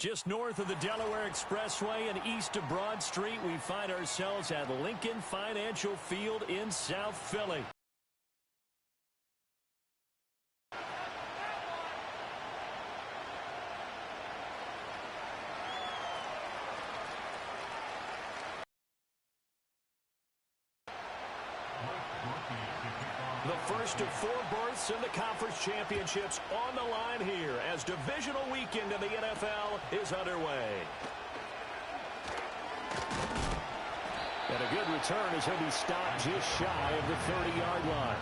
Just north of the Delaware Expressway and east of Broad Street, we find ourselves at Lincoln Financial Field in South Philly. The first of 4 berths in the conference championships on the line here as divisional weekend in the NFL is underway. And a good return as he'll be stopped just shy of the 30-yard line.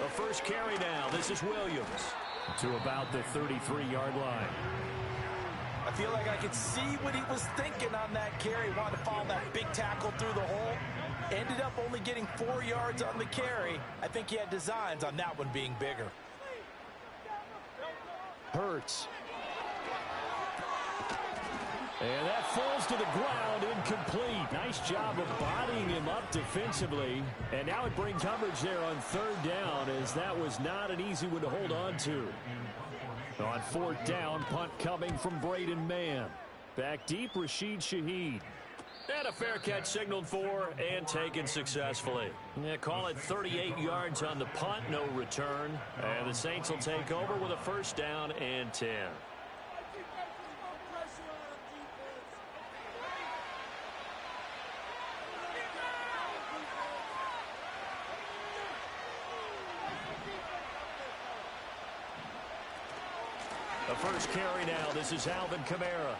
The first carry now. This is Williams to about the 33-yard line. I feel like I could see what he was thinking on that carry. Wanted to follow that big tackle through the hole. Ended up only getting 4 yards on the carry. I think he had designs on that one being bigger. Hurts. And that falls to the ground, incomplete. Nice job of bodying him up defensively. And now it brings coverage there on 3rd down, as that was not an easy one to hold on to. On 4th down, punt coming from Braden Mann. Back deep, Rashid Shaheed. And a fair catch signaled for and taken successfully. Yeah, call it 38 yards on the punt, no return. And the Saints will take over with a 1st down and 10. The first carry now. This is Alvin Kamara.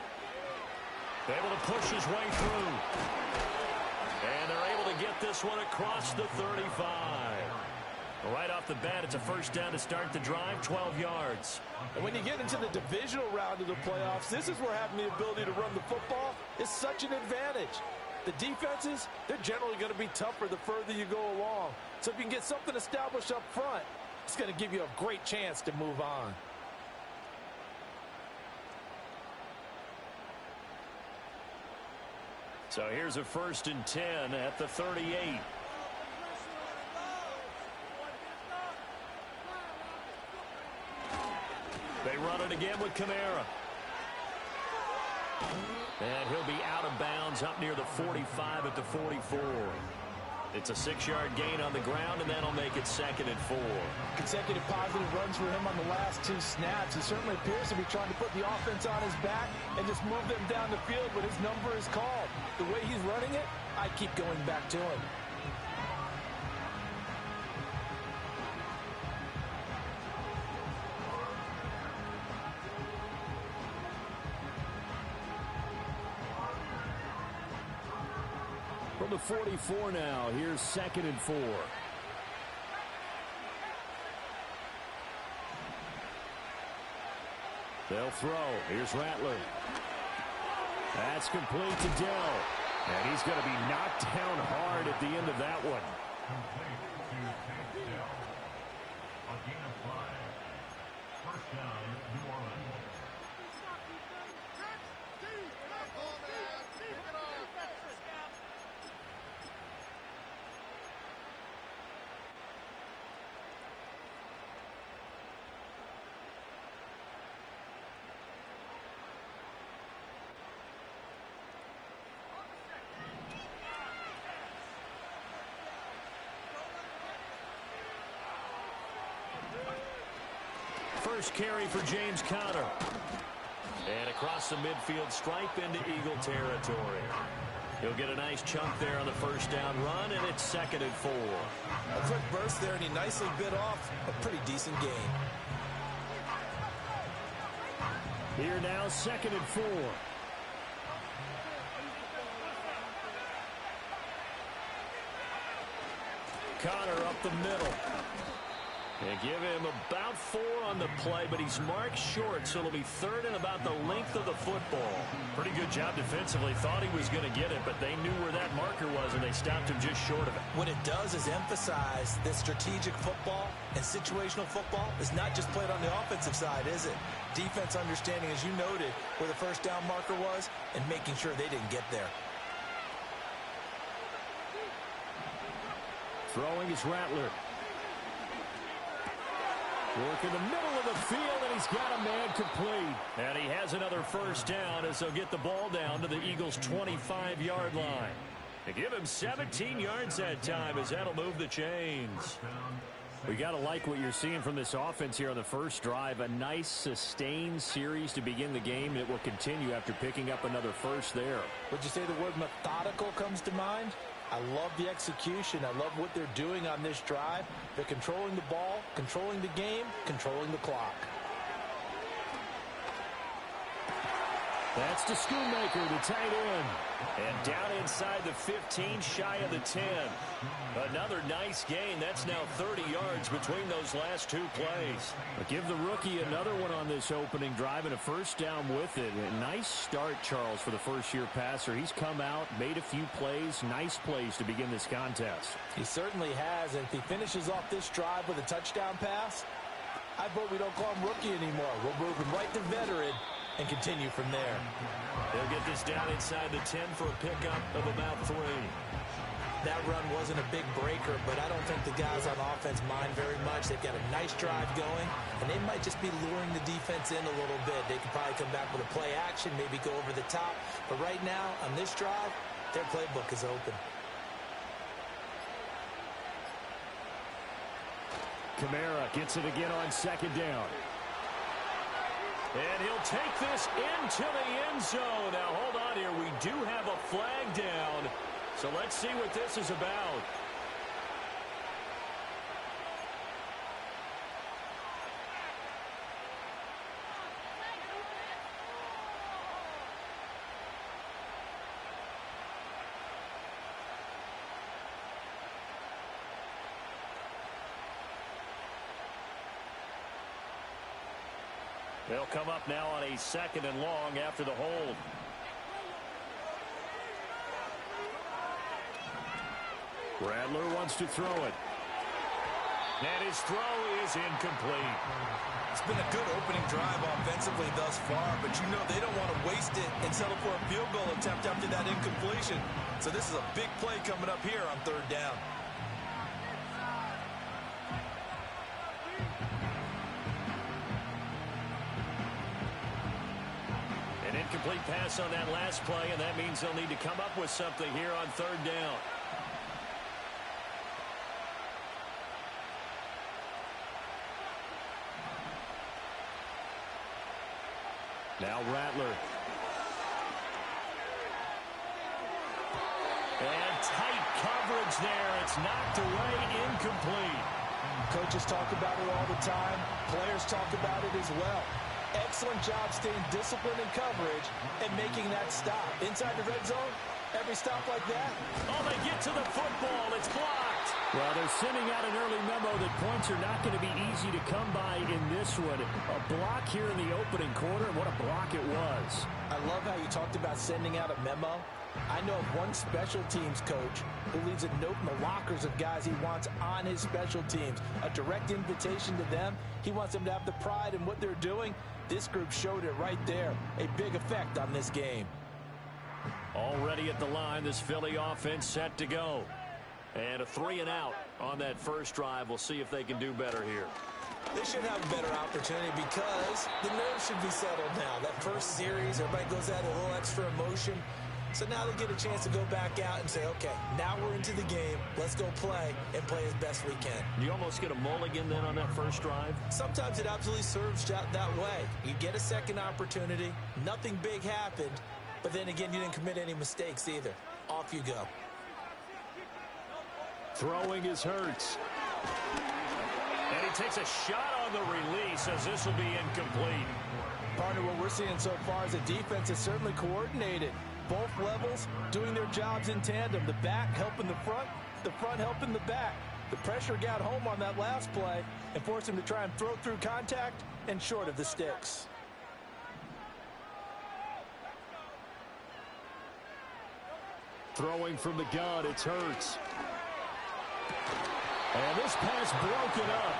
Able to push his way through. And they're able to get this one across the 35. Right off the bat, it's a 1st down to start the drive, 12 yards. And when you get into the divisional round of the playoffs, this is where having the ability to run the football is such an advantage. The defenses, they're generally going to be tougher the further you go along. So if you can get something established up front, it's going to give you a great chance to move on. So here's a 1st and 10 at the 38. They run it again with Kamara. And he'll be out of bounds up near the 45 at the 44. It's a 6-yard gain on the ground, and that'll make it 2nd and 4. Consecutive positive runs for him on the last 2 snaps. He certainly appears to be trying to put the offense on his back and just move them down the field when his number is called. The way he's running it, I keep going back to him. From the 44 now, here's 2nd and 4. They'll throw. Here's Rattler. That's complete to Dell. And he's going to be knocked down hard at the end of that one. First carry for James Conner. And across the midfield stripe into Eagle territory. He'll get a nice chunk there on the 1st down run, and it's 2nd and 4. A quick burst there, and he nicely bit off a pretty decent gain. Here now, 2nd and 4. Conner up the middle. They give him about 4 on the play, but he's marked short, so it'll be 3rd and about the length of the football. Pretty good job defensively. Thought he was going to get it, but they knew where that marker was, and they stopped him just short of it. What it does is emphasize that strategic football and situational football is not just played on the offensive side, is it? Defense understanding, as you noted, where the first down marker was and making sure they didn't get there. Throwing is Rattler. Work in the middle of the field, and he's got a man complete. And he has another first down as they'll get the ball down to the Eagles' 25-yard line. They give him 17 yards that time as that'll move the chains. We got to like what you're seeing from this offense here on the first drive. A nice, sustained series to begin the game. It will continue after picking up another first there. Would you say the word methodical comes to mind? I love the execution. I love what they're doing on this drive. They're controlling the ball, controlling the game, controlling the clock. That's to Schoonmaker, the tight end. And down inside the 15, shy of the 10. Another nice gain. That's now 30 yards between those last 2 plays. But give the rookie another one on this opening drive and a first down with it. A nice start, Charles, for the first-year passer. He's come out, made a few plays, nice plays to begin this contest. He certainly has. And if he finishes off this drive with a touchdown pass, I vote we don't call him rookie anymore. We'll move him right to veteran and continue from there. They'll get this down inside the 10 for a pickup of about 3. That run wasn't a big breaker, but I don't think the guys on offense mind very much. They've got a nice drive going, and they might just be luring the defense in a little bit. They could probably come back with a play action, maybe go over the top. But right now, on this drive, their playbook is open. Kamara gets it again on 2nd down. And he'll take this into the end zone. Now, hold on here. We do have a flag down. So let's see what this is about. They'll come up now on a 2nd and long after the hold. Rattler wants to throw it. And his throw is incomplete. It's been a good opening drive offensively thus far, but you know they don't want to waste it and settle for a field goal attempt after that incompletion. So this is a big play coming up here on 3rd down. An incomplete pass on that last play, and that means they'll need to come up with something here on 3rd down. Now Rattler. And tight coverage there. It's knocked away, incomplete. Coaches talk about it all the time. Players talk about it as well. Excellent job staying disciplined in coverage and making that stop. Inside the red zone, every stop like that. Oh, they get to the football. It's blocked. Well, they're sending out an early memo that points are not going to be easy to come by in this one. A block here in the opening quarter. What a block it was. I love how you talked about sending out a memo. I know of one special teams coach who leaves a note in the lockers of guys he wants on his special teams. A direct invitation to them. He wants them to have the pride in what they're doing. This group showed it right there. A big effect on this game. Already at the line, this Philly offense set to go. And a 3 and out on that first drive. We'll see if they can do better here. They should have a better opportunity because the nerves should be settled now. That first series, everybody goes out a little extra emotion. So now they get a chance to go back out and say, okay, now we're into the game. Let's go play and play as best we can. You almost get a mulligan then on that first drive? Sometimes it absolutely serves that way. You get a second opportunity. Nothing big happened. But then again, you didn't commit any mistakes either. Off you go. Throwing is Hurts. And he takes a shot on the release as this will be incomplete. Partner, what we're seeing so far is the defense is certainly coordinated. Both levels doing their jobs in tandem. The back helping the front helping the back. The pressure got home on that last play and forced him to try and throw through contact and short of the sticks. Throwing from the gun, it's Hurts. And this pass broken up.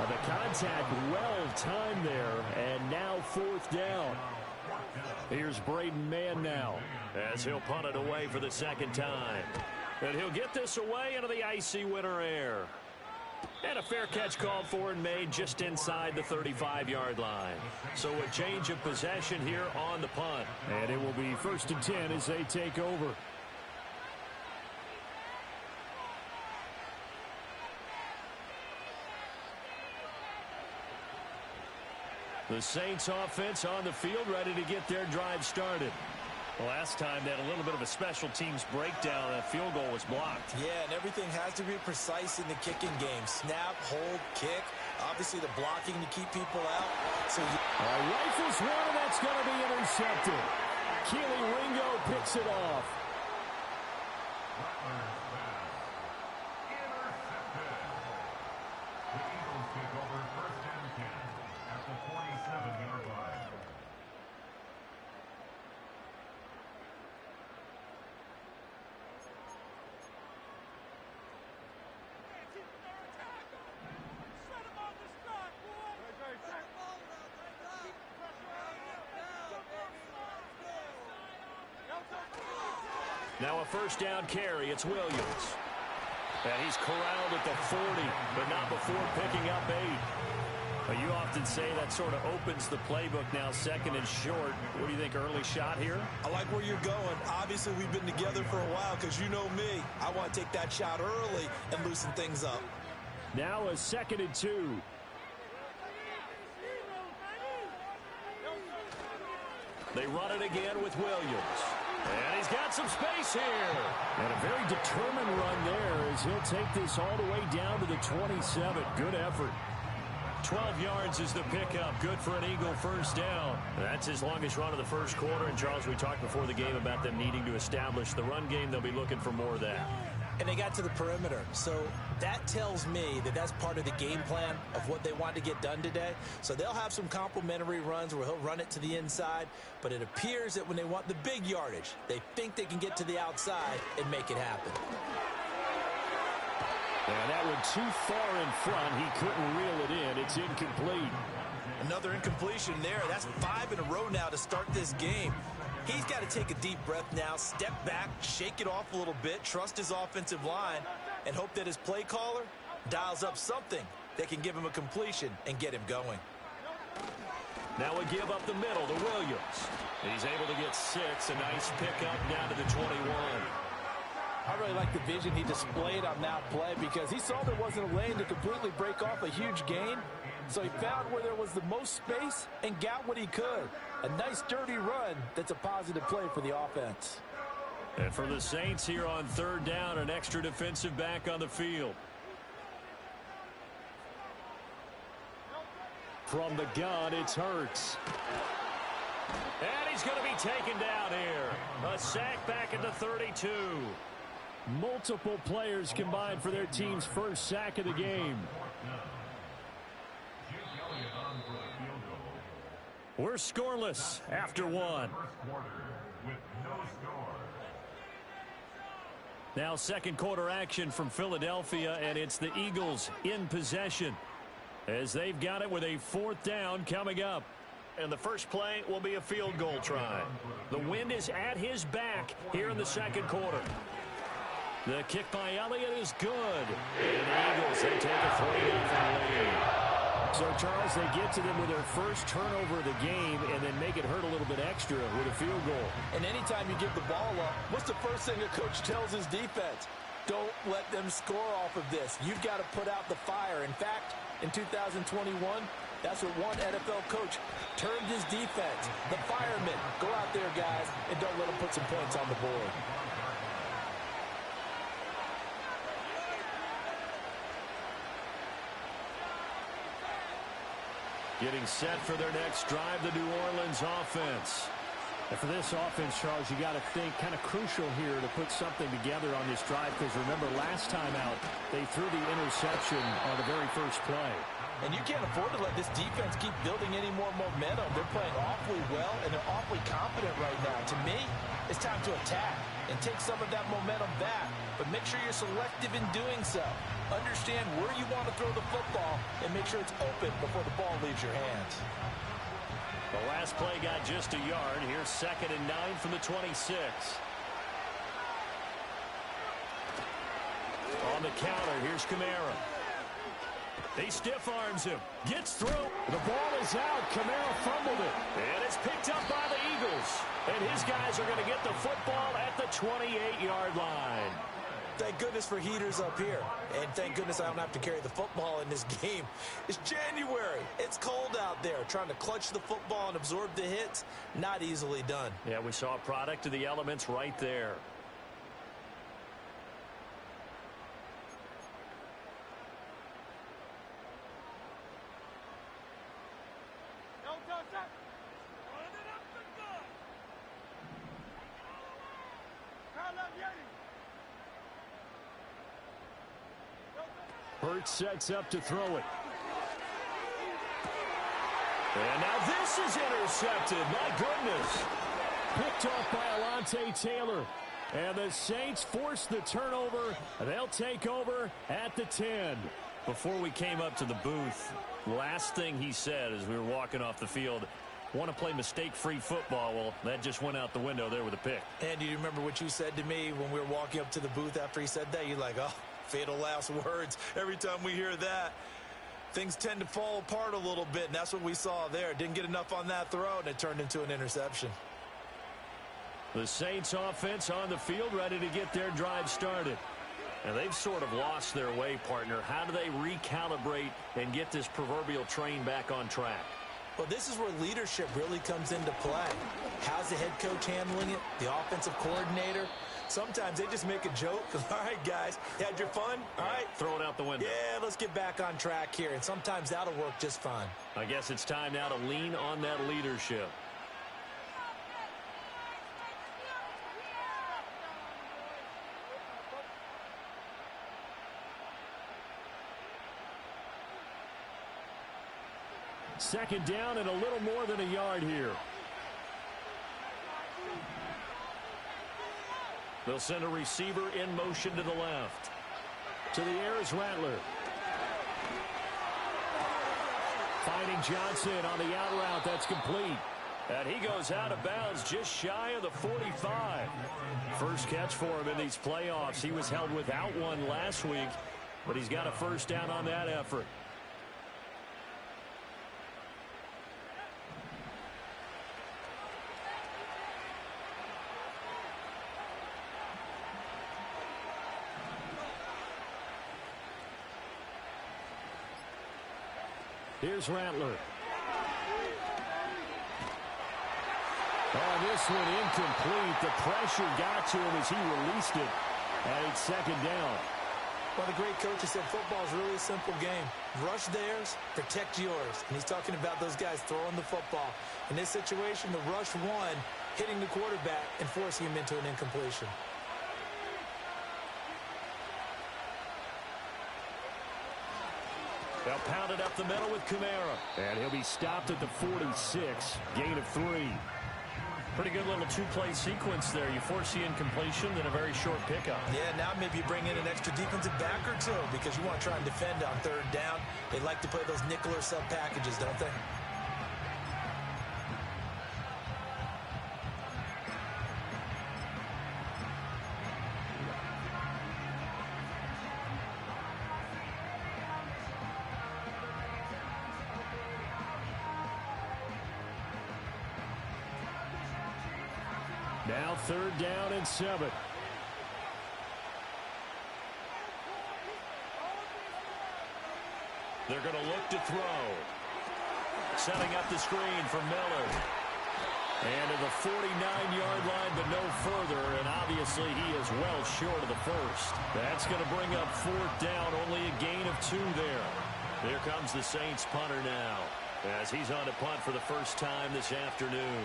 The contact well timed there, and now 4th down. Here's Braden Mann now, as he'll punt it away for the 2nd time. And he'll get this away into the icy winter air. And a fair catch called for and made just inside the 35-yard line. So a change of possession here on the punt. And it will be 1st and 10 as they take over. The Saints offense on the field, ready to get their drive started. Last time they had a little bit of a special teams breakdown. That field goal was blocked. Yeah, and everything has to be precise in the kicking game. Snap, hold, kick. Obviously the blocking to keep people out. So rifles one, and that's going to be intercepted. Keely Ringo picks it off. Now a 1st down carry. It's Williams. And he's corralled at the 40, but not before picking up 8. You often say that sort of opens the playbook now, 2nd and short. What do you think, early shot here? I like where you're going. Obviously, we've been together for a while because you know me. I want to take that shot early and loosen things up. Now a 2nd and 2. They run it again with Williams. And he's got some space here. And a very determined run there as he'll take this all the way down to the 27. Good effort. 12 yards is the pickup. Good for an Eagle 1st down. That's his longest run of the 1st quarter. And, Charles, we talked before the game about them needing to establish the run game. They'll be looking for more of that. And they got to the perimeter. So that tells me that that's part of the game plan of what they want to get done today. So they'll have some complementary runs where he'll run it to the inside. But it appears that when they want the big yardage, they think they can get to the outside and make it happen. And that one too far in front. He couldn't reel it in. It's incomplete. Another incompletion there. That's 5 in a row now to start this game. He's got to take a deep breath now, step back, shake it off a little bit, trust his offensive line, and hope that his play caller dials up something that can give him a completion and get him going. Now a give up the middle to Williams. He's able to get 6. A nice pickup down to the 21. I really like the vision he displayed on that play because he saw there wasn't a lane to completely break off a huge gain. So he found where there was the most space and got what he could. A nice dirty run that's a positive play for the offense. And for the Saints here on 3rd down, an extra defensive back on the field. From the gun, it's Hurts. And he's going to be taken down here. A sack back at the 32. Multiple players combined for their team's 1st sack of the game. We're scoreless after 1. Now 2nd quarter action from Philadelphia, and it's the Eagles in possession as they've got it with a 4th down coming up. And the first play will be a field goal try. The wind is at his back here in the 2nd quarter. The kick by Elliott is good. And the Eagles, they take a 3-0 lead. So, Charles, they get to them with their first turnover of the game and then make it hurt a little bit extra with a field goal. And anytime you give the ball up, what's the first thing a coach tells his defense? Don't let them score off of this. You've got to put out the fire. In fact, in 2021, that's what one NFL coach termed his defense. The firemen. Go out there, guys, and don't let them put some points on the board. Getting set for their next drive, the New Orleans offense. And for this offense, Charles, you got to think kind of crucial here to put something together on this drive, because remember last time out they threw the interception on the very first play. And you can't afford to let this defense keep building any more momentum. They're playing awfully well, and they're awfully confident right now. To me, it's time to attack and take some of that momentum back. But make sure you're selective in doing so. Understand where you want to throw the football and make sure it's open before the ball leaves your hands. The last play got just a yard. Here's 2nd and 9 from the 26. On the counter, here's Kamara. He stiff arms him. Gets through. The ball is out. Kamara fumbled it. And it's picked up by the Eagles. And his guys are going to get the football at the 28-yard line. Thank goodness for heaters up here. And thank goodness I don't have to carry the football in this game. It's January. It's cold out there. Trying to clutch the football and absorb the hits, not easily done. Yeah, we saw a product of the elements right there. Hurts sets up to throw it. And now this is intercepted. My goodness. Picked off by Alontae Taylor. And the Saints force the turnover. They'll take over at the 10. Before we came up to the booth, last thing he said as we were walking off the field, want to play mistake-free football. Well, that just went out the window there with a pick. And do you remember what you said to me when we were walking up to the booth after he said that? You're like, oh, fatal last words. Every time we hear that, things tend to fall apart a little bit, and that's what we saw there. Didn't get enough on that throw, and it turned into an interception. The Saints offense on the field, ready to get their drive started. And they've sort of lost their way, partner. How do they recalibrate and get this proverbial train back on track? Well, this is where leadership really comes into play. How's the head coach handling it? The offensive coordinator? Sometimes they just make a joke. All right, guys, you had your fun? All right. Throw it out the window. Yeah, let's get back on track here. And sometimes that'll work just fine. I guess it's time now to lean on that leadership. Second down and a little more than a yard here. They'll send a receiver in motion to the left. To the air is Rattler. Finding Johnson on the out route. That's complete. And he goes out of bounds just shy of the 45. First catch for him in these playoffs. He was held without one last week, but he's got a first down on that effort. Here's Rattler. Oh, this one incomplete. The pressure got to him as he released it. And it's second down. Well, the great coach has said football is really a simple game. Rush theirs, protect yours. And he's talking about those guys throwing the football. In this situation, the rush one, hitting the quarterback and forcing him into an incompletion. They'll pound it up the middle with Kamara. And he'll be stopped at the 46. Gain of 3. Pretty good little two-play sequence there. You force the incompletion, then a very short pickup. Yeah, now maybe you bring in an extra defensive back or two because you want to try and defend on third down. They like to play those nickel or sub packages, don't they? Now third down and 7. They're going to look to throw. Setting up the screen for Miller. And to the 49-yard line, but no further. And obviously he is well short of the first. That's going to bring up fourth down. Only a gain of 2 there. Here comes the Saints punter now, as he's on to punt for the first time this afternoon.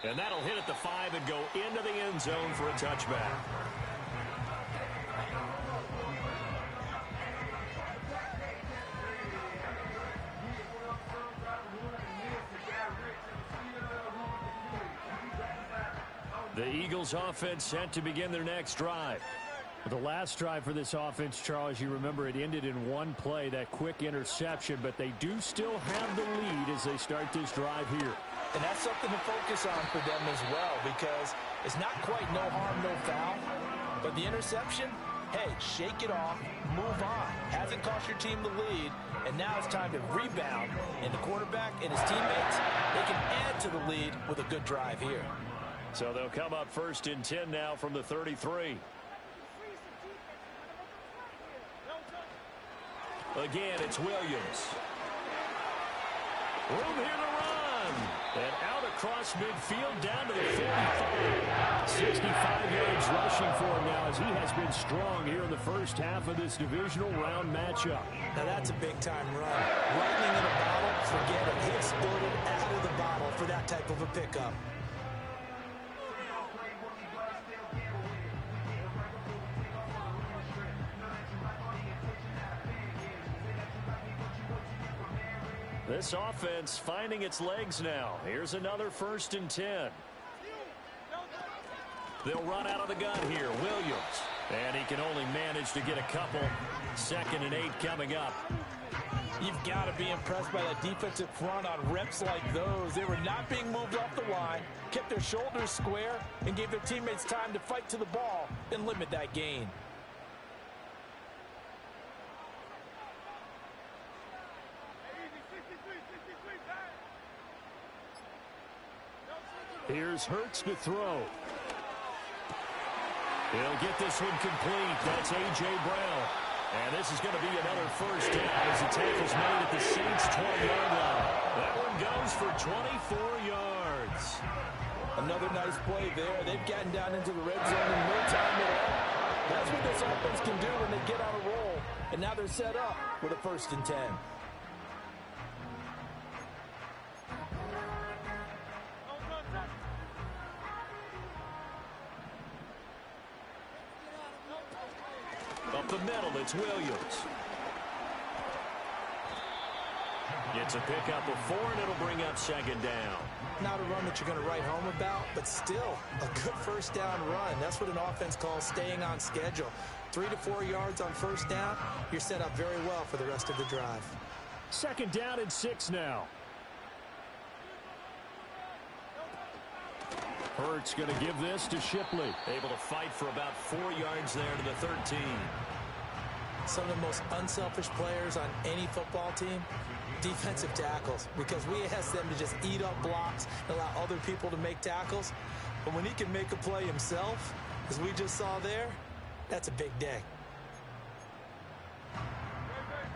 And that'll hit at the 5 and go into the end zone for a touchback. The Eagles offense set to begin their next drive. The last drive for this offense, Charles, you remember it ended in one play, that quick interception, but they do still have the lead as they start this drive here. And that's something to focus on for them as well, because it's not quite no harm, no foul. But the interception, hey, shake it off, move on. Hasn't cost your team the lead, and now it's time to rebound. And the quarterback and his teammates, they can add to the lead with a good drive here. So they'll come up 1st and 10 now from the 33. Again, it's Williams. Room here to run. And out across midfield down to the 45. 65 yards rushing for him now as he has been strong here in the first half of this divisional round matchup. Now that's a big-time run. Lightning in a bottle, forget it. He exploded out of the bottle for that type of a pickup. This offense finding its legs now. Here's another 1st and 10. They'll run out of the gun here. Williams. And he can only manage to get a couple. 2nd and 8 coming up. You've got to be impressed by that defensive front on reps like those. They were not being moved off the line, kept their shoulders square, and gave their teammates time to fight to the ball and limit that gain. Here's Hurts to throw. He'll get this one complete. That's A.J. Brown. And this is going to be another 1st down as the tackle's made at the Saints' 20-yard line. That one goes for 24 yards. Another nice play there. They've gotten down into the red zone in no time at all. That's what this offense can do when they get on a roll. And now they're set up with a 1st and 10. Up the middle, it's Williams. Gets a pickup of 4, and it'll bring up 2nd down. Not a run that you're going to write home about, but still a good 1st down run. That's what an offense calls staying on schedule. 3 to 4 yards on 1st down, you're set up very well for the rest of the drive. 2nd down and 6 now. Hurts going to give this to Shipley. Able to fight for about 4 yards there to the 13. Some of the most unselfish players on any football team, defensive tackles, because we ask them to just eat up blocks and allow other people to make tackles. But when he can make a play himself, as we just saw there, that's a big day.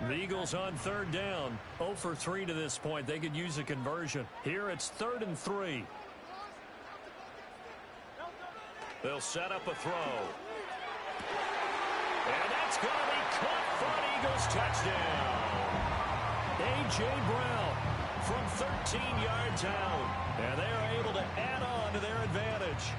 The Eagles on 3rd down. 0 for 3 to this point. They could use a conversion. Here it's 3rd and 3. They'll set up a throw. And that's going to be caught for an Eagles touchdown. A.J. Brown from 13 yards out. And they are able to add on to their advantage.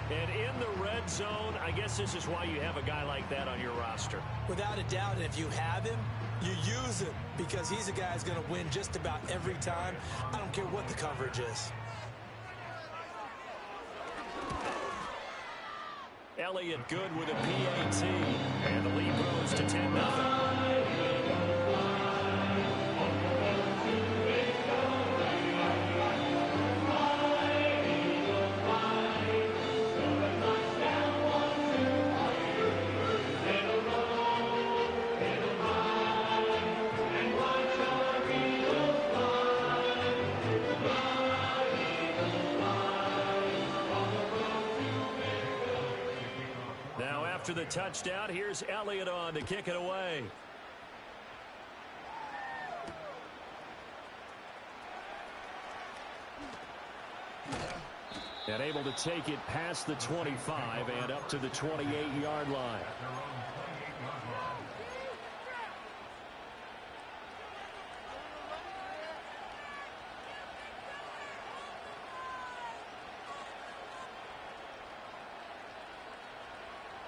And in the red zone, I guess this is why you have a guy like that on your roster. Without a doubt, and if you have him, you use him, because he's a guy who's going to win just about every time. I don't care what the coverage is. Elliott good with a PAT. And the lead grows to 10-0. After the touchdown, here's Elliott on to kick it away. And able to take it past the 25 and up to the 28-yard line.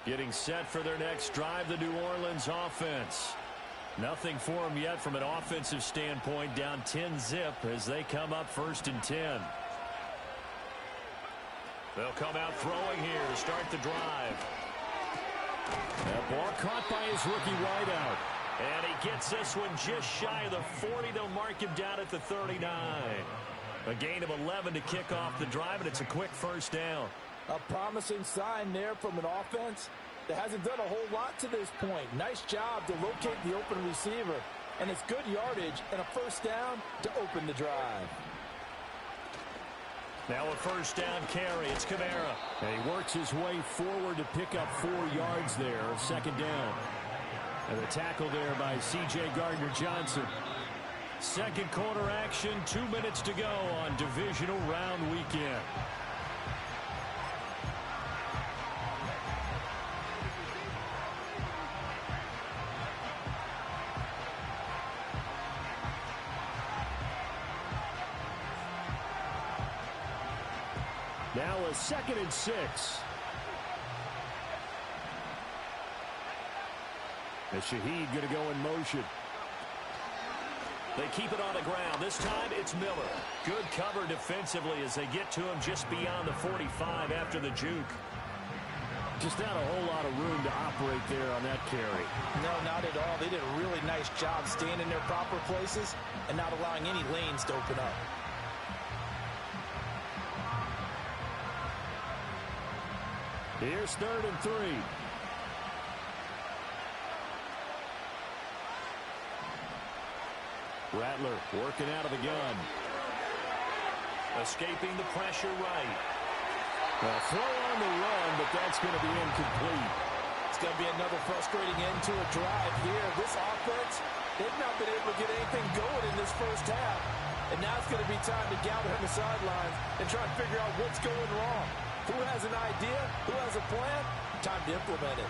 Getting set for their next drive, the New Orleans offense. Nothing for them yet from an offensive standpoint, down 10-zip as they come up 1st and 10. They'll come out throwing here to start the drive. That ball caught by his rookie wideout. And he gets this one just shy of the 40. They'll mark him down at the 39. A gain of 11 to kick off the drive, and it's a quick 1st down. A promising sign there from an offense that hasn't done a whole lot to this point. Nice job to locate the open receiver. And it's good yardage and a 1st down to open the drive. Now a 1st down carry. It's Kamara. And he works his way forward to pick up 4 yards there. 2nd down. And the tackle there by C.J. Gardner-Johnson. 2nd quarter action. 2 minutes to go on Divisional Round weekend. Now a 2nd and 6. And Shaheed going to go in motion. They keep it on the ground. This time it's Miller. Good cover defensively as they get to him just beyond the 45 after the juke. Just not a whole lot of room to operate there on that carry. No, not at all. They did a really nice job staying in their proper places and not allowing any lanes to open up. Here's 3rd and 3. Rattler working out of the gun. Escaping the pressure right. A throw on the run, but that's going to be incomplete. It's going to be another frustrating end to a drive here. This offense, they've not been able to get anything going in this 1st half. And now it's going to be time to gather on the sidelines and try to figure out what's going wrong. Who has an idea? Who has a plan? Time to implement it.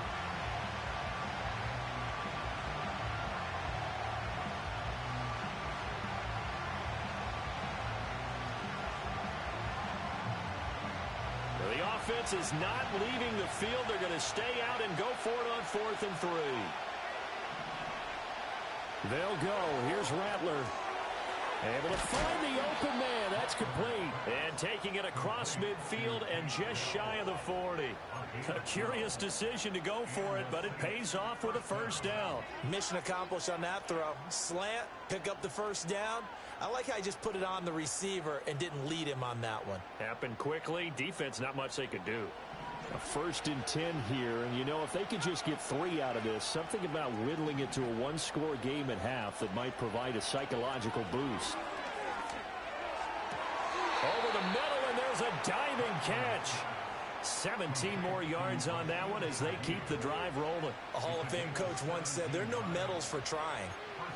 The offense is not leaving the field. They're going to stay out and go for it on 4th and 3. They'll go. Here's Rattler. Able to find the open man. That's complete. And taking it across midfield and just shy of the 40. A curious decision to go for it, but it pays off with a 1st down. Mission accomplished on that throw. Slant, pick up the 1st down. I like how he just put it on the receiver and didn't lead him on that one. Happened quickly. Defense, not much they could do. A 1st and 10 here, and you know, if they could just get 3 out of this, something about whittling it to a 1-score game at half that might provide a psychological boost. Over the middle, and there's a diving catch. 17 more yards on that one as they keep the drive rolling. A Hall of Fame coach once said, there are no medals for trying.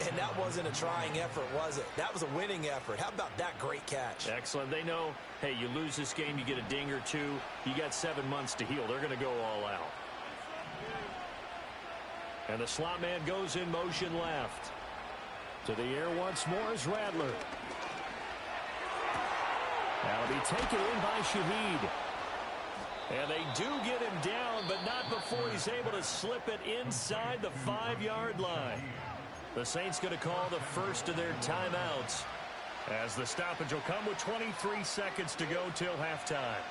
And that wasn't a trying effort, was it? That was a winning effort. How about that great catch? Excellent. They know, hey, you lose this game, you get a ding or 2. You got 7 months to heal. They're going to go all out. And the slot man goes in motion left. To the air once more is Rattler. That'll be taken in by Shaheed. And they do get him down, but not before he's able to slip it inside the 5-yard line. The Saints going to call the first of their timeouts as the stoppage will come with 23 seconds to go till halftime.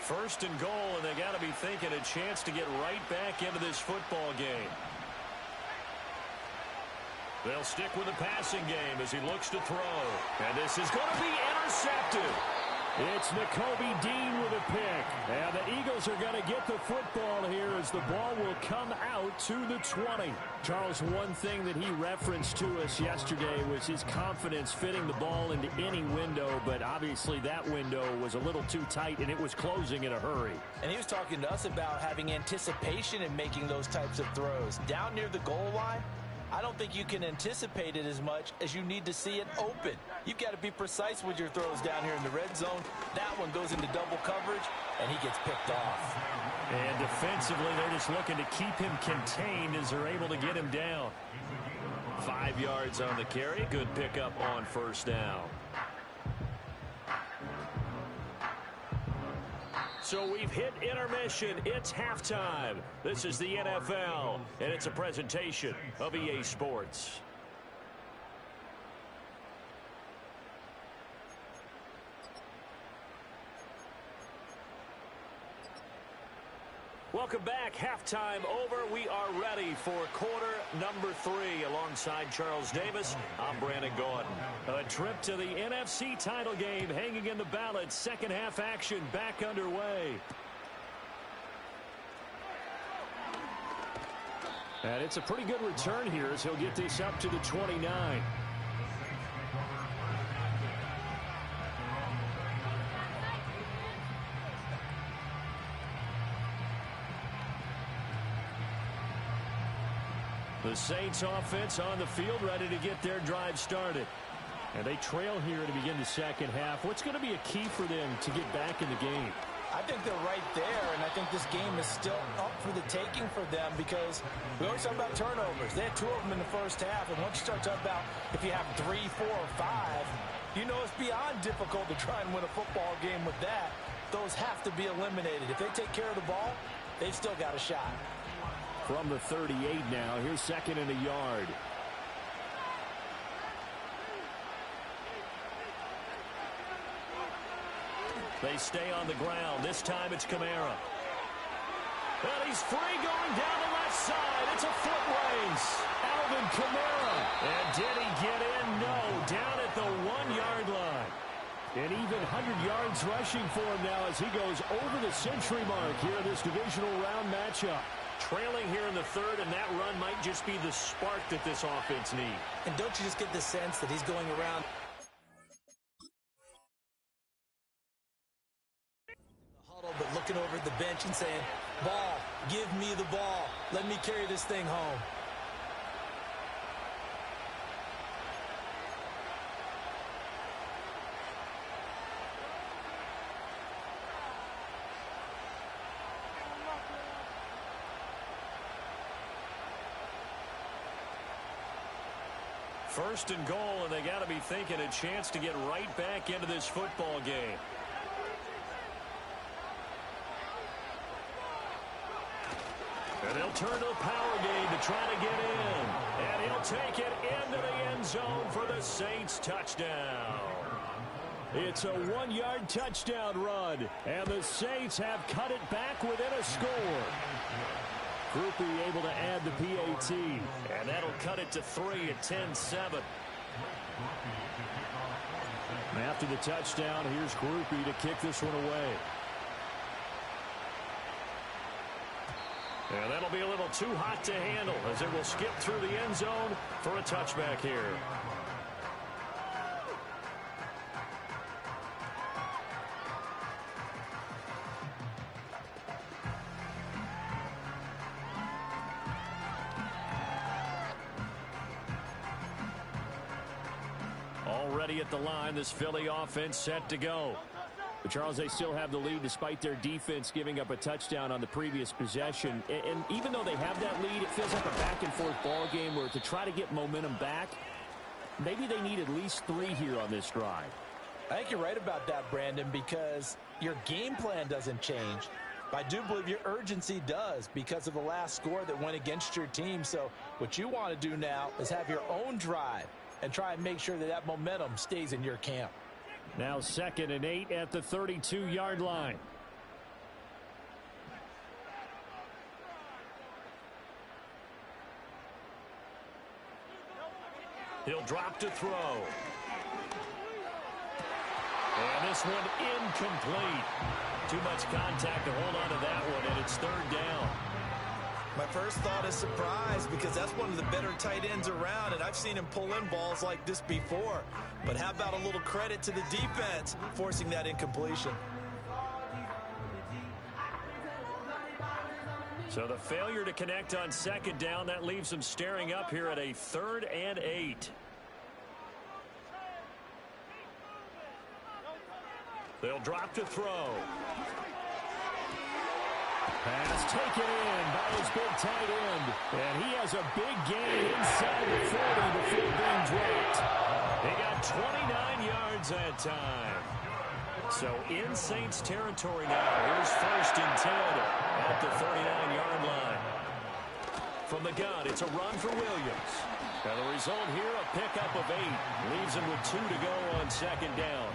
First and goal, and they got to be thinking a chance to get right back into this football game. They'll stick with the passing game as he looks to throw. And this is going to be intercepted. It's Nakobe Dean with a pick. And the Eagles are going to get the football here as the ball will come out to the 20. Charles, one thing that he referenced to us yesterday was his confidence fitting the ball into any window, but obviously that window was a little too tight and it was closing in a hurry. And he was talking to us about having anticipation in making those types of throws. Down near the goal line, I don't think you can anticipate it as much as you need to see it open. You've got to be precise with your throws down here in the red zone. That one goes into double coverage, and he gets picked off. And defensively, they're just looking to keep him contained as they're able to get him down. 5 yards on the carry. Good pickup on first down. So we've hit intermission. It's halftime. This is the NFL, and it's a presentation of EA Sports. Welcome back. Halftime over. We are ready for quarter number 3. Alongside Charles Davis, I'm Brandon Gordon. A trip to the NFC title game hanging in the balance. Second half action back underway. And it's a pretty good return here as he'll get this up to the 29. The Saints offense on the field ready to get their drive started. And they trail here to begin the second half. What's going to be a key for them to get back in the game? I think they're right there, and I think this game is still up for the taking for them because we always talk about turnovers. They had 2 of them in the first half, and once you start talking about if you have 3, 4, or 5, you know it's beyond difficult to try and win a football game with that. Those have to be eliminated. If they take care of the ball, they've still got a shot. From the 38 now, here's second and a yard. They stay on the ground. This time it's Kamara. And he's free going down the left side. It's a foot race. Alvin Kamara. And did he get in? No. Down at the 1-yard line. And even 100 yards rushing for him now as he goes over the century mark here in this divisional round matchup. Trailing here in the third, and that run might just be the spark that this offense needs. And don't you just get the sense that he's going around the huddle, but looking over at the bench and saying, ball, give me the ball. Let me carry this thing home. First and goal, and they got to be thinking a chance to get right back into this football game. And they'll turn to the power game to try to get in. And he'll take it into the end zone for the Saints touchdown. It's a 1-yard touchdown run, and the Saints have cut it back within a score. Groupie able to add the PAT, and that'll cut it to 3 at 10-7. After the touchdown, here's Groupie to kick this one away. And that'll be a little too hot to handle as it will skip through the end zone for a touchback here. Already at the line, this Philly offense set to go. But Charles, they still have the lead despite their defense giving up a touchdown on the previous possession. And even though they have that lead, it feels like a back-and-forth ball game where to try to get momentum back, maybe they need at least 3 here on this drive. I think you're right about that, Brandon, because your game plan doesn't change. But I do believe your urgency does because of the last score that went against your team. So what you want to do now is have your own drive and try and make sure that that momentum stays in your camp. Now 2nd and 8 at the 32-yard line. He'll drop to throw. And this one incomplete. Too much contact to hold on to that one, and it's 3rd down. My first thought is surprise because that's one of the better tight ends around, and I've seen him pull in balls like this before. But how about a little credit to the defense forcing that incompletion? So the failure to connect on 2nd down, that leaves them staring up here at a 3rd and 8. They'll drop to throw. Pass taken in by his big tight end. And he has a big gain inside the 40 before being dropped. He got 29 yards that time. So in Saints territory now. Here's 1st and 10 at the 39-yard line. From the gun, it's a run for Williams. Now the result here, a pickup of 8. Leaves him with 2 to go on 2nd down.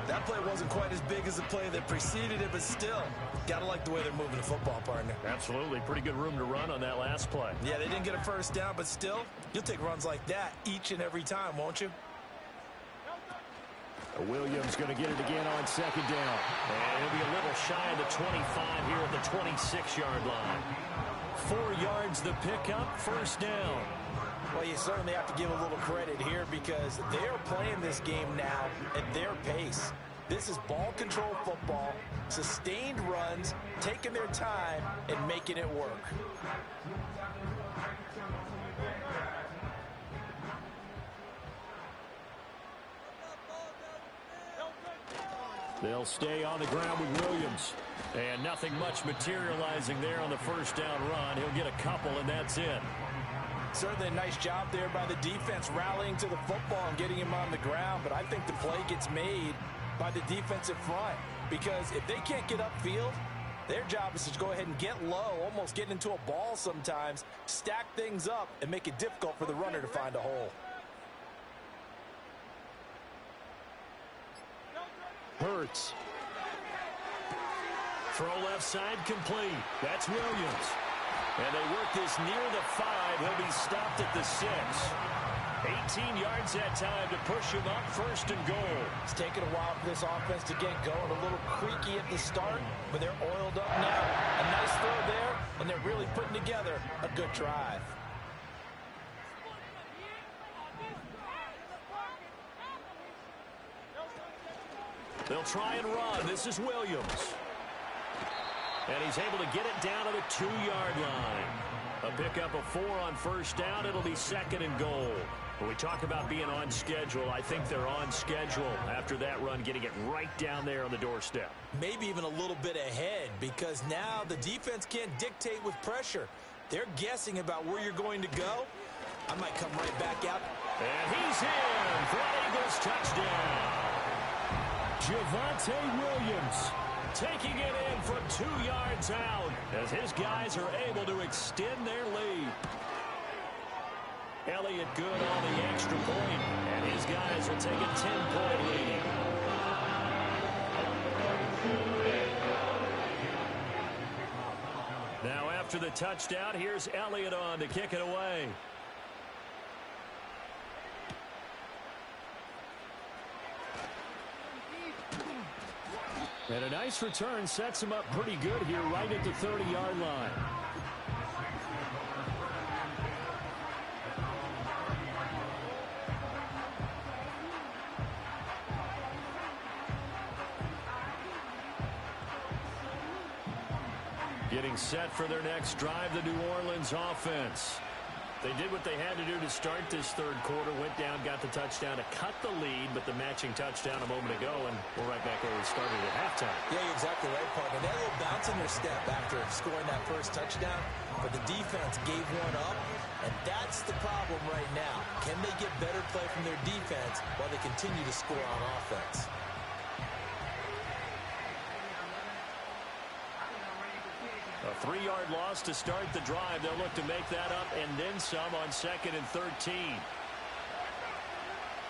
That play wasn't quite as big as the play that preceded it, but still, gotta like the way they're moving the football, partner. Absolutely. Pretty good room to run on that last play. Yeah, they didn't get a 1st down, but still, you'll take runs like that each and every time, won't you? Williams going to get it again on 2nd down. And he'll be a little shy of the 25 here at the 26-yard line. 4 yards the pickup, 1st down. Well, you certainly have to give a little credit here because they're playing this game now at their pace. This is ball control football, sustained runs, taking their time, and making it work. They'll stay on the ground with Williams. And nothing much materializing there on the 1st down run. He'll get a couple, and that's it. Certainly a nice job there by the defense rallying to the football and getting him on the ground. But I think the play gets made by the defensive front because if they can't get upfield, their job is to go ahead and get low, almost get into a ball sometimes, stack things up, and make it difficult for the runner to find a hole. Hurts. Throw left side complete. That's Williams. And they work this near the 5. He'll be stopped at the 6. 18 yards that time to push him up 1st and goal. It's taken a while for this offense to get going. A little creaky at the start, but they're oiled up now. A nice throw there, and they're really putting together a good drive. They'll try and run. This is Williams. And he's able to get it down to the 2-yard line. A pickup of 4 on 1st down. It'll be 2nd and goal. When we talk about being on schedule, I think they're on schedule after that run, getting it right down there on the doorstep. Maybe even a little bit ahead because now the defense can't dictate with pressure. They're guessing about where you're going to go. I might come right back out. And he's in for an Eagles touchdown. Javonte Williams taking it in from 2 yards out as his guys are able to extend their lead. Elliott good on the extra point, and his guys will take a 10-point lead. Now after the touchdown, here's Elliott on to kick it away. And a nice return sets him up pretty good here right at the 30-yard line. Getting set for their next drive, the New Orleans offense. They did what they had to do to start this 3rd quarter, went down, got the touchdown to cut the lead, but the matching touchdown a moment ago, and we're right back where we started at halftime. Yeah, you're exactly right, partner. They had a little bounce in their step after scoring that 1st touchdown, but the defense gave one up, and that's the problem right now. Can they get better play from their defense while they continue to score on offense? A 3-yard loss to start the drive. They'll look to make that up and then some on 2nd and 13.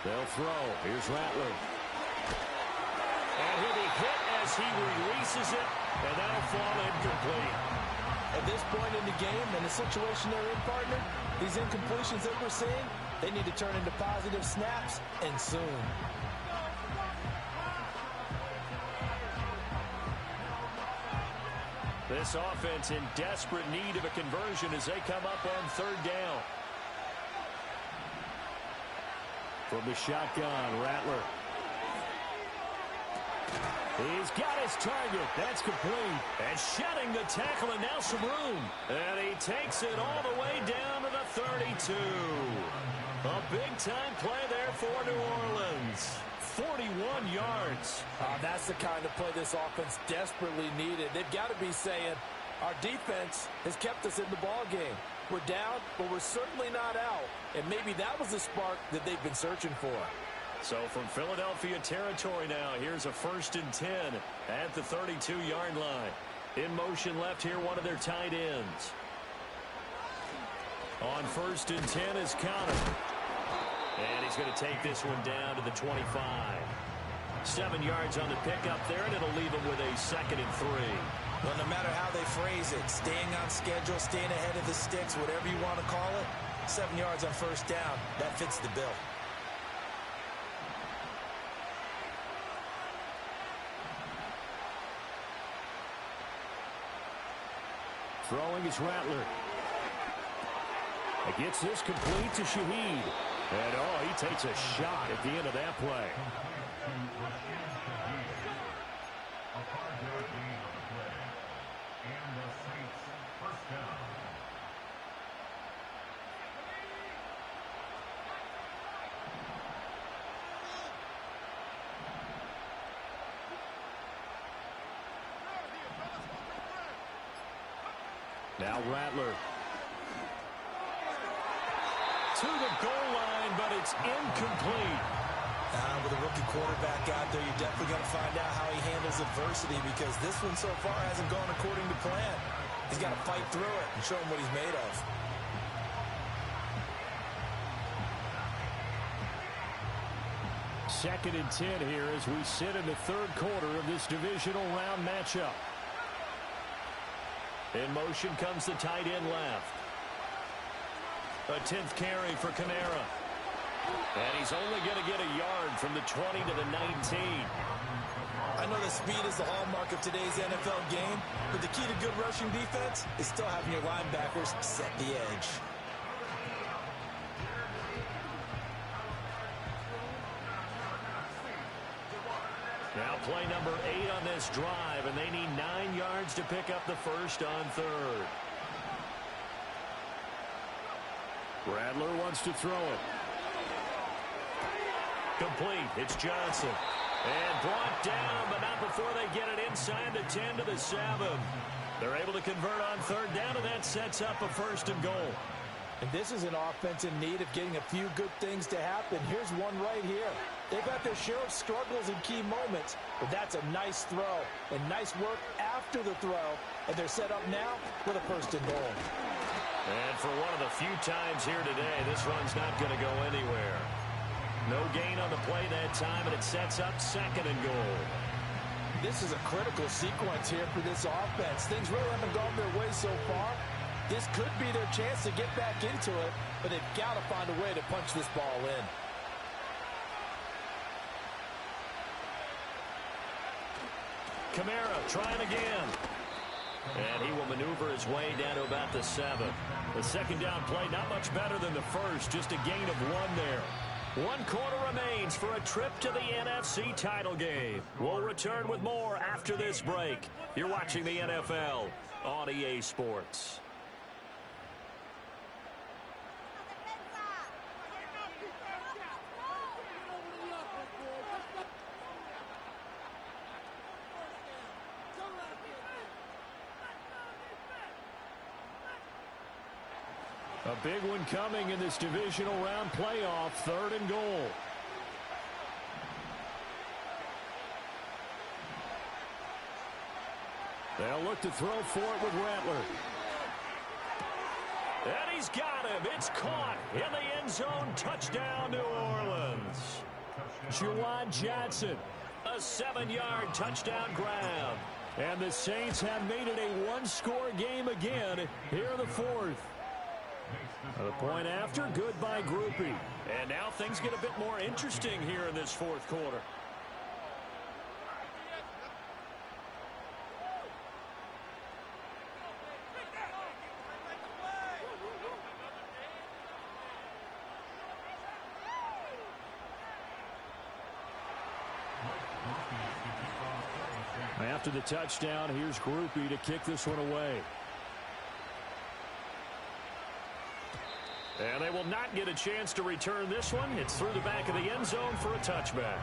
They'll throw. Here's Rattler. And he'll be hit as he releases it, and that'll fall incomplete. At this point in the game and the situation they're in, partner, these incompletions that we're seeing, they need to turn into positive snaps, and soon. This offense in desperate need of a conversion as they come up on 3rd down. From the shotgun, Rattler. He's got his target. That's complete. And shedding the tackle, and now some room. And he takes it all the way down to the 32. A big-time play there for New Orleans. 41 yards. That's the kind of play this offense desperately needed. They've got to be saying, Our defense has kept us in the ball game. We're down, but we're certainly not out. And maybe that was the spark that they've been searching for. So from Philadelphia territory now, here's a 1st and 10 at the 32-yard line. In motion left here, one of their tight ends. On 1st and 10 is Connor. And he's going to take this one down to the 25. 7 yards on the pickup there, and it'll leave him with a 2nd and 3. Well, no matter how they phrase it, staying on schedule, staying ahead of the sticks, whatever you want to call it, 7 yards on 1st down, that fits the bill. Throwing is Rattler. It gets this complete to Shaheed. And, oh, he takes a shot at the end of that play. Now Rattler. To the goal line, but it's incomplete. With a rookie quarterback out there, you're definitely going to find out how he handles adversity, because this one so far hasn't gone according to plan. He's got to fight through it and show him what he's made of. Second and 10 here as we sit in the 3rd quarter of this divisional round matchup. In motion comes the tight end left. A 10th carry for Kamara. And he's only going to get a yard from the 20 to the 19. I know that speed is the hallmark of today's NFL game, but the key to good rushing defense is still having your linebackers set the edge. Now play number 8 on this drive, and they need 9 yards to pick up the first on 3rd. Rattler wants to throw it. Complete. It's Johnson. And brought down, but not before they get it inside the 10 to the 7. They're able to convert on 3rd down, and that sets up a 1st and goal. And this is an offense in need of getting a few good things to happen. Here's one right here. They've got their share of struggles in key moments, but that's a nice throw and nice work after the throw. And they're set up now with a 1st and goal. And for one of the few times here today, this run's not going to go anywhere. No gain on the play that time, and it sets up 2nd and goal. This is a critical sequence here for this offense. Things really haven't gone their way so far. This could be their chance to get back into it, but they've got to find a way to punch this ball in. Kamara trying again. And he will maneuver his way down to about the 7. The 2nd down play, not much better than the first, just a gain of 1 there. 1 quarter remains for a trip to the NFC title game. We'll return with more after this break. You're watching the NFL on EA Sports. A big one coming in this divisional round playoff, 3rd and goal. They'll look to throw for it with Rattler. And he's got him. It's caught in the end zone. Touchdown, New Orleans. Juwan Johnson. A 7-yard touchdown grab. And the Saints have made it a 1-score game again here in the 4th. The point after, good by Groupie. And now things get a bit more interesting here in this 4th quarter. After the touchdown, here's Groupie to kick this one away. And they will not get a chance to return this one. It's through the back of the end zone for a touchback.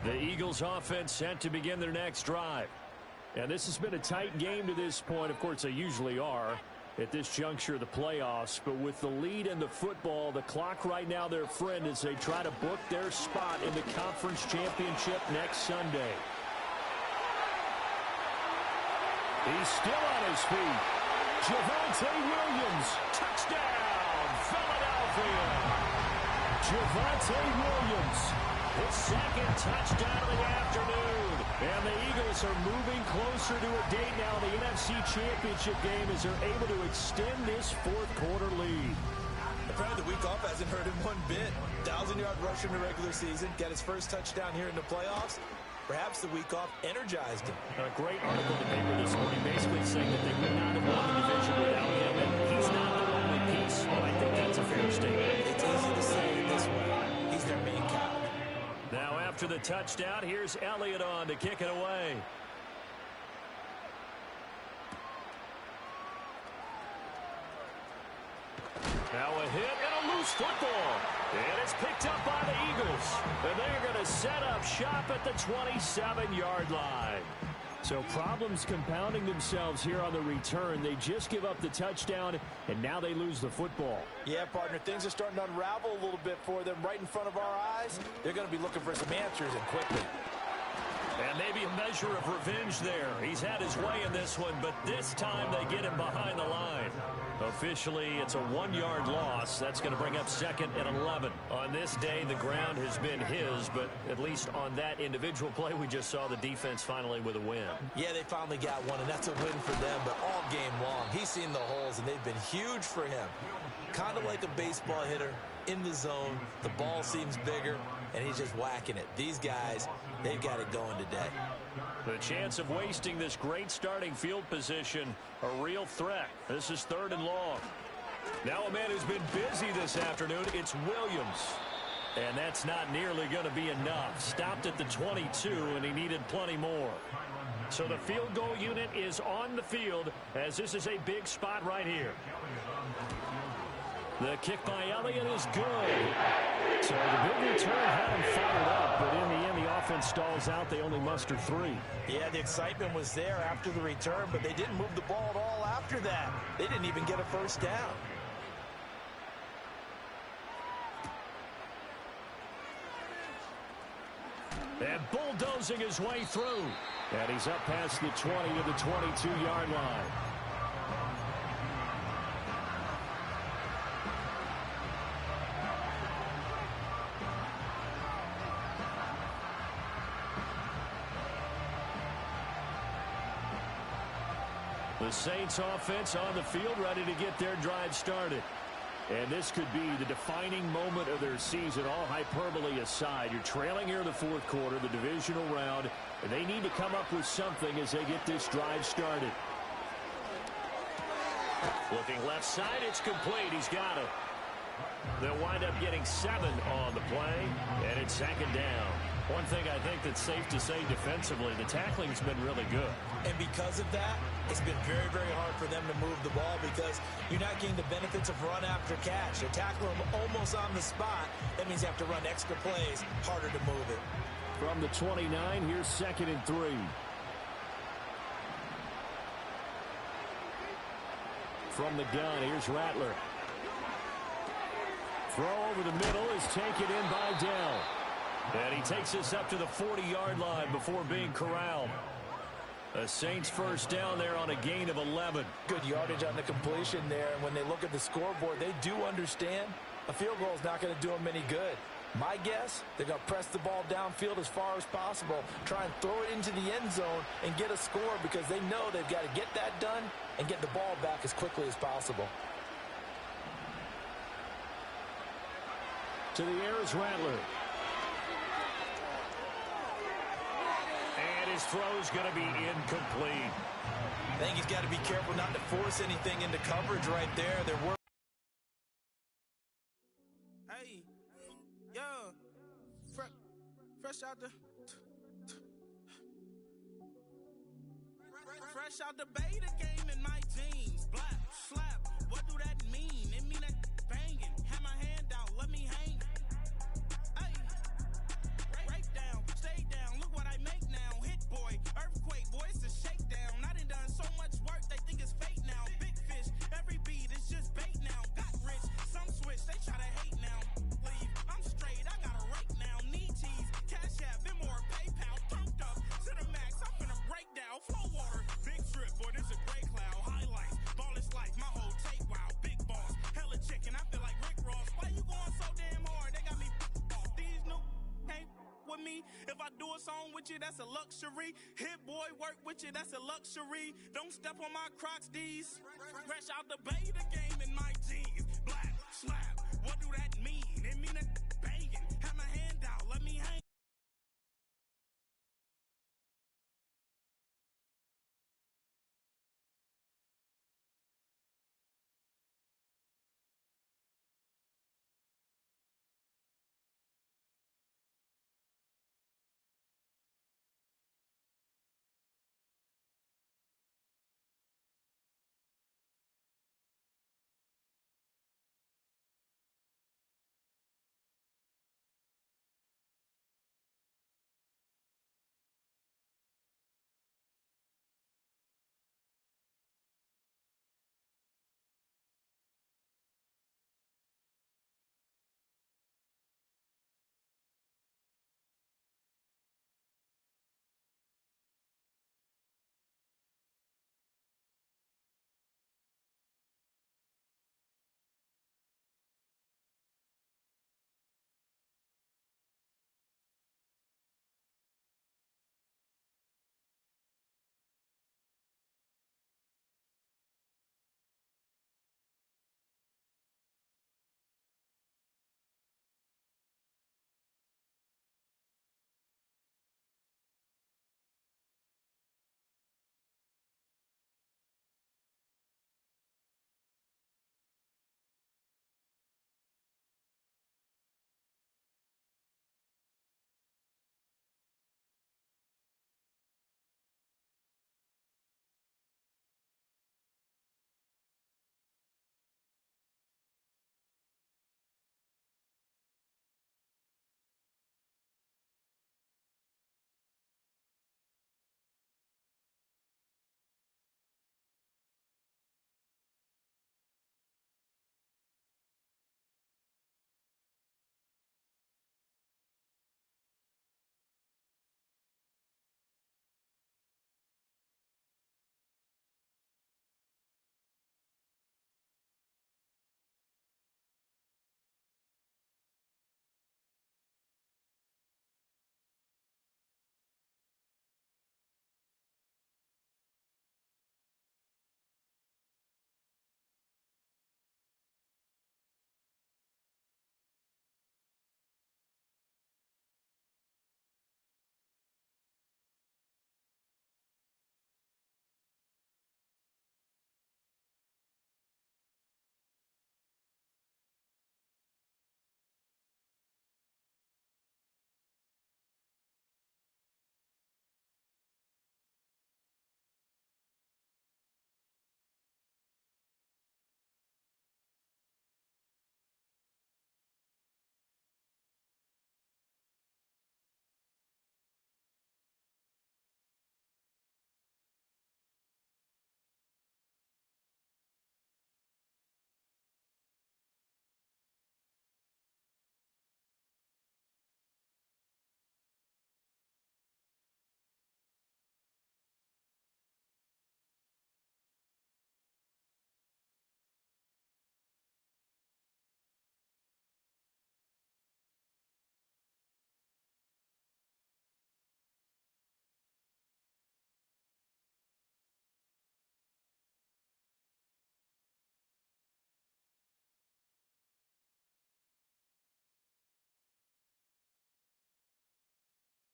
The Eagles offense set to begin their next drive. And this has been a tight game to this point. Of course, they usually are at this juncture of the playoffs. But with the lead in the football, the clock right now their friend as they try to book their spot in the conference championship next Sunday. He's still on his feet. Javonte Williams, touchdown, Philadelphia. Javonte Williams, his second touchdown of the afternoon. And the Eagles are moving closer to a date now in the NFC Championship game as they're able to extend this fourth-quarter lead. Apparently the week off hasn't hurt him one bit. 1,000-yard rusher in the regular season, got his first touchdown here in the playoffs. Perhaps the week off energized him. A great article in the paper this morning basically saying that they would not have won the division without him, and he's not the only piece. Well, I think that's a fair statement. It's easy to say it this way. He's their main cow. Now after the touchdown, here's Elliott on to kick it away. Now a hit and a loose football. And it's picked up by the Eagles. And they're going to set up shop at the 27-yard line. So problems compounding themselves here on the return. They just give up the touchdown, and now they lose the football. Yeah, partner, things are starting to unravel a little bit for them right in front of our eyes. They're going to be looking for some answers and quickly. And maybe a measure of revenge there. He's had his way in this one, but this time they get him behind the line. Officially, it's a 1-yard loss. That's going to bring up 2nd and 11. On this day, the ground has been his, but at least on that individual play, we just saw the defense finally with a win. Yeah, they finally got one, and that's a win for them, but all game long, he's seen the holes, and they've been huge for him. Kind of like a baseball hitter in the zone. The ball seems bigger, and he's just whacking it. These guys, they've got it going today. The chance of wasting this great starting field position, a real threat. This is 3rd and long. Now a man who's been busy this afternoon, it's Williams. And that's not nearly going to be enough. Stopped at the 22, and he needed plenty more. So the field goal unit is on the field, as this is a big spot right here. The kick by Elliott is good. So the big return had him fired up, but in the end, the offense stalls out. They only muster 3. Yeah, the excitement was there after the return, but they didn't move the ball at all after that. They didn't even get a first down. And bulldozing his way through. And he's up past the 20 to the 22-yard line. The Saints offense on the field ready to get their drive started. And this could be the defining moment of their season, all hyperbole aside. You're trailing here in the fourth quarter, the divisional round, and they need to come up with something as they get this drive started. Looking left side, it's complete. He's got it. They'll wind up getting 7 on the play, and it's 2nd down. One thing I think that's safe to say defensively, the tackling's been really good. And because of that, it's been very, very hard for them to move the ball because you're not getting the benefits of run after catch. They're tackling them almost on the spot. That means you have to run extra plays, harder to move it. From the 29, here's 2nd and 3. From the gun, here's Rattler. Throw over the middle is taken in by Dell. And he takes us up to the 40-yard line before being corralled. A Saints first down there on a gain of 11. Good yardage on the completion there. And when they look at the scoreboard, they do understand a field goal is not going to do them any good. My guess, they're going to press the ball downfield as far as possible, try and throw it into the end zone and get a score because they know they've got to get that done and get the ball back as quickly as possible. To the air is Rattler. And his throw's going to be incomplete. I think he's got to be careful not to force anything into coverage right there. Hey, yo, fresh out the beta game in my jeans. Black slap, what do that mean? It mean that banging. Have my hand out, let me hang. Hey, break down, stay down. luxury. If I do a song with you, that's a luxury. Hit boy work with you, that's a luxury. Don't step on my Crocs, D's. Fresh out the bay again.